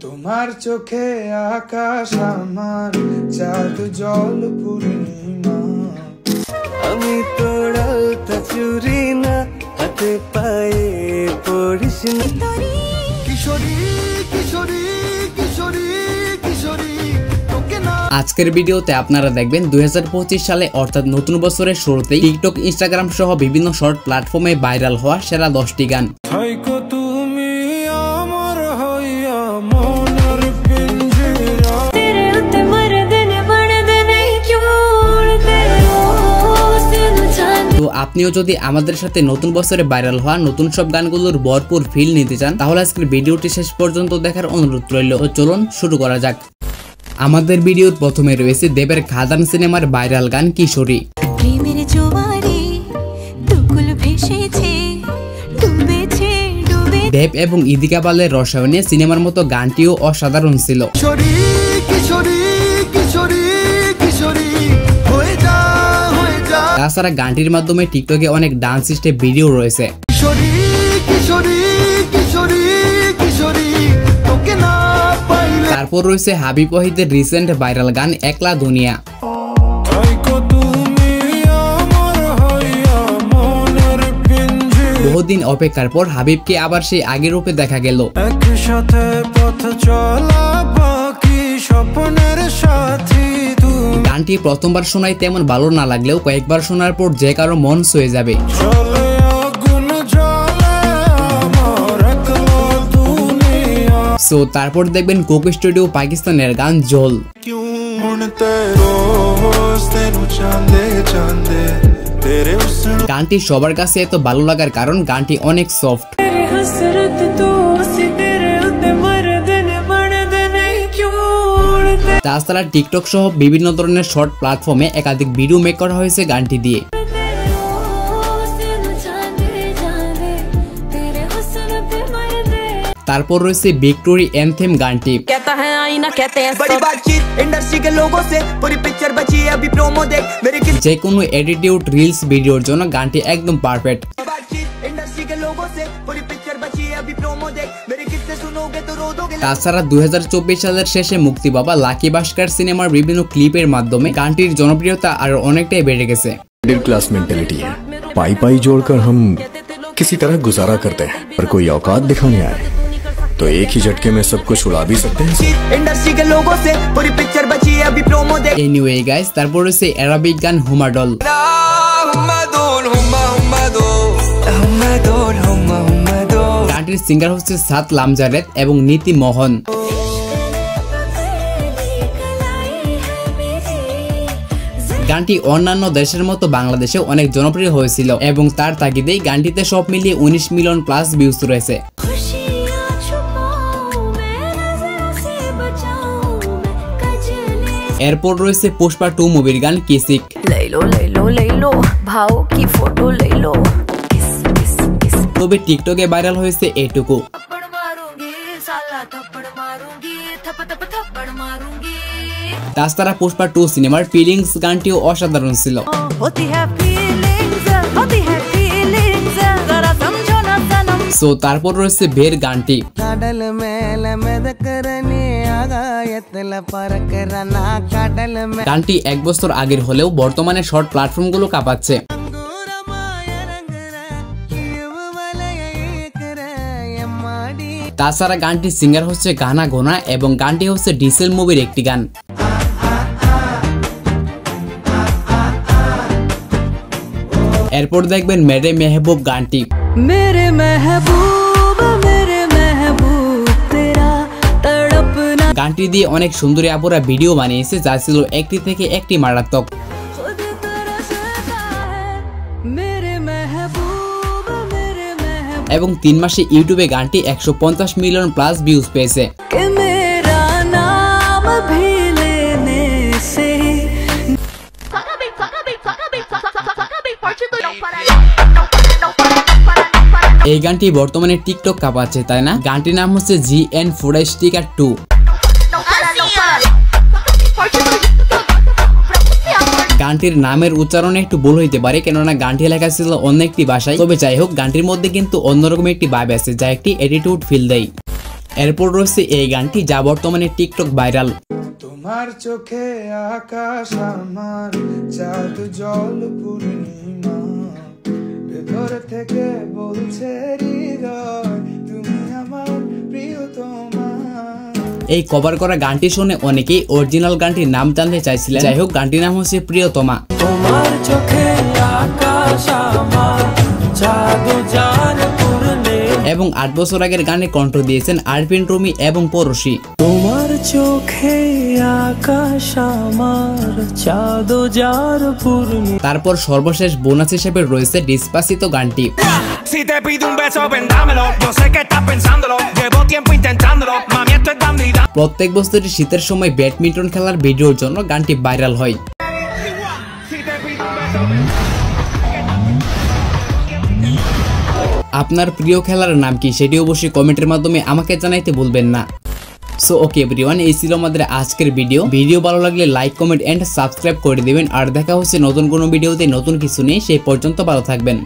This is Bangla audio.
তোমার চোখে আকাশ আমার চাঁদ জল পূর্ণিমা আমি তোড়াল তা চুরি না হাতে পায়ে পড়িস কিশোরী কিশোরী কিশোরী কিশোরী আজকের ভিডিওতে আপনারা দেখবেন 2025 সালে অর্থাৎ নতুন বছরের শুরুতেই টিকটক, ইনস্টাগ্রাম সহ বিভিন্ন শর্ট প্ল্যাটফর্মে ভাইরাল হওয়া সেরা 10টি গান। তো আপনিও যদি আমাদের সাথে নতুন বছরে ভাইরাল হওয়া নতুন সব গানগুলোর ভরপুর ফিল নিতে চান তাহলে আজকের ভিডিওটি শেষ পর্যন্ত দেখার অনুরোধ রইল। তো চলুন শুরু করা যাক। আমাদের ভিডিওর প্রথমে রয়েছে দেবের খাদান সিনেমার ভাইরাল গান কিশোরী। দেব এবং ইদিকা পালের রসায়নে সিনেমার মতো গানটিও অসাধারণ ছিল। তাছাড়া গানটির মাধ্যমে টিকটকে অনেক ডান্স স্টেপ ভিডিও রয়েছে। তারপর রয়েছে হাবিব ওয়াহিদের রিসেন্ট ভাইরাল গান একলা দুনিয়া। বহুদিন অপেক্ষার পর হাবিবকে আবার সেই আগের রূপে দেখা গেল। গানটি প্রথমবার শোনায় তেমন ভালো না লাগলেও কয়েকবার শোনার পর যে কারো মন ছুঁয়ে যাবে। সো তারপর দেখবেন কোক স্টুডিও পাকিস্তানের গান জল। গানটি সবার কাছে এত ভালো লাগার কারণ গানটি অনেক সফট। তাছাড়া টিকটক সহ বিভিন্ন ধরনের শর্ট প্ল্যাটফর্মে একাধিক ভিডিও মেক করা হয়েছে গানটি দিয়ে। তারপর রয়েছে ভিক্টোরি অ্যানথেম গানটি। যে কোনো অ্যাটিটিউড রিলস ভিডিওর জন্য গানটি একদম পারফেক্ট। তাছাড়া 2024 সালের শেষে মুক্তি পাওয়া লাকি ভাস্কর সিনেমার বিভিন্ন ক্লিপের মাধ্যমে গানটির জনপ্রিয়তা আরো অনেকটাই বেড়ে গেছে। मिडिल क्लास मेंटेलिटी है, पाई पाई जोड़कर हम किसी तरह गुजारा करते हैं, पर कोई औकात दिखाने आए तो एक ही झटके में सब कुछ उड़ा भी सकते हैं। এনিওয়ে গাইস, তারপর রয়েছে আরবিক গান হুমাডল। গানটির সিঙ্গার হচ্ছে সাত লামজারেত এবং নীতি মোহন। গানটি অন্যান্য দেশের মতো বাংলাদেশে অনেক জনপ্রিয় হয়েছিল এবং তার তাগিদেই গানটিতে সব মিলিয়ে 19 মিলিয়ন প্লাস ভিউজ রয়েছে। এরপর রয়েছে পুষ্পা 2 মুভির গান কিসিক। তবে টিকটকে ভাইরাল হয়েছে এটুকু। তাছাড়া পুষ্পা 2 সিনেমার ফিলিংস গানটিও অসাধারণ ছিল। সো তারপর রয়েছে বের গানটি। গানটি 1 বছর আগের হলেও বর্তমানে শর্ট প্ল্যাটফর্মগুলো কাঁপাচ্ছে। তাছাড়া গানটির সিঙ্গার হচ্ছে গানা গোনা এবং গানটি হচ্ছে ডিসেল মুভির একটি গান। এরপর দেখবেন মেরে মেহবুব গানটি। গানটি দিয়ে অনেক সুন্দরী আপুরা ভিডিও বানিয়েছে যা ছিল একটি থেকে একটি মারাত্মক। এবং 3 মাসে ইউটিউবে গানটি 150 মিলিয়ন প্লাস ভিউজ পেয়েছে। এই গানটি বর্তমানে টিকটক কাঁপাচ্ছে, তাই না? গানটির নাম হচ্ছে GN ফুডস্টিকার 2। গানটির নামের উচ্চারণে একটু ভুল হইতে পারে, কেননা গানটি লেখা ছিল অন্য একটি ভাষায়। তবে যাই হোক, গানটির মধ্যে কিন্তু অন্যরকম একটি ভাব আছে যা একটি অ্যাটিটিউড ফিল দেয়। এরপর রয়েছে এই গানটি যা বর্তমানে টিকটক ভাইরাল। তোমার চোখে আকাশ আমার চাঁদ জল পূর্ণিমা, ভেতর থেকে বলছে হৃদয় তুমি আমার প্রিয়তমা। এই কভার করা গানটি শুনে অনেকেই অরিজিনাল গানটির নাম জানতে চাইছিলেন। যাই হোক, গানটির নাম হচ্ছে প্রিয়তমা। তোমার চোখে আকাশ আমার চাঁদ জল পূর্ণিমা। এবং 8 বছর আগের গানে কণ্ঠ দিয়েছেন আরপিন রুমি এবং পরশী। তোমার চোখে আকাশ আমার চাঁদ জল পূর্ণিমা। তারপর সর্বশেষ বোনাস হিসেবে রয়েছে ডিসপাসিতো গানটি। Si te pido un beso, ven dámelo. Yo sé que estás pensándolo. Llevo tiempo intentándolo. Mami, esto es bandida. প্রত্যেক বছরই শীতের সময় ব্যাডমিন্টন খেলার ভিডিওর জন্য গানটি ভাইরাল হয়। আপনার প্রিয় খেলার নাম কি সেটি অবশ্যই কমেন্টের মাধ্যমে আমাকে জানাইতে ভুলবেন না। সো ওকে এভরিওয়ান, এই ছিল আমাদের আজকের ভিডিও ভালো লাগলে লাইক কমেন্ট এন্ড সাবস্ক্রাইব করে দিবেন। আর দেখা হচ্ছে নতুন কোনো ভিডিওতে নতুন কিছু নিয়ে, সেই পর্যন্ত ভালো থাকবেন।